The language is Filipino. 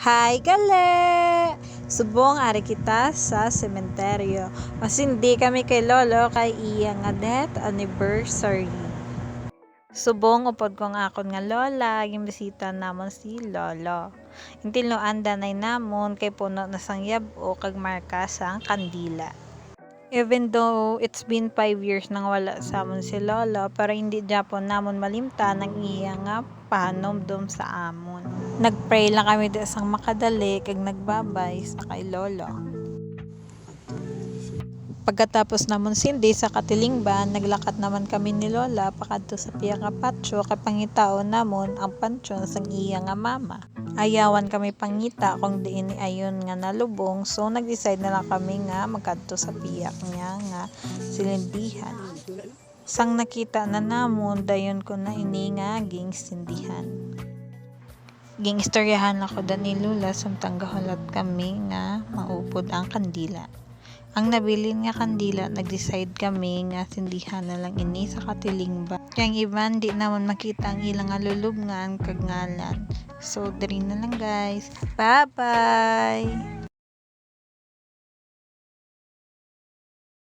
Hi, gale! Subong ari kita sa sementeryo. Mas hindi kami kay Lolo kay iya nga death anniversary. Subong upod kong akon nga lola, gimbisita namon si Lolo. Intinuan danay namon kay puno na sang yab-o kag marka sang kandila. Even though it's been 5 years nang wala sa amon si Lolo, pero hindi Japon namon malimtan ang iya nga pahanomdom sa amon. Nagpray lang kami di sang makadali kag nagbabay sa kay Lolo. Pagkatapos namon sindi sa katilingban, naglakat naman kami ni Lola pakadto sa piya nga patio kay pangitaon namon ang pansyon sang iya nga mama. Ayawan kami pangita kung diin ni ayon nga nalubong, so nag-decide na lang kami nga magkadto sa piyak niya nga silindihan. Sang nakita na namon, dayon ko na ini nga ging sindihan. Ging istoryahan ako da ni Lula samtang gahulat kami nga maupod ang kandila. Ang nabilin nga kandila, nag-decide kami nga sindihan na lang ini sa katilingban. Kaya ang iban di naman makita ang ilang nga lulubngan kag ngalan. So, diri na lang guys. Bye-bye!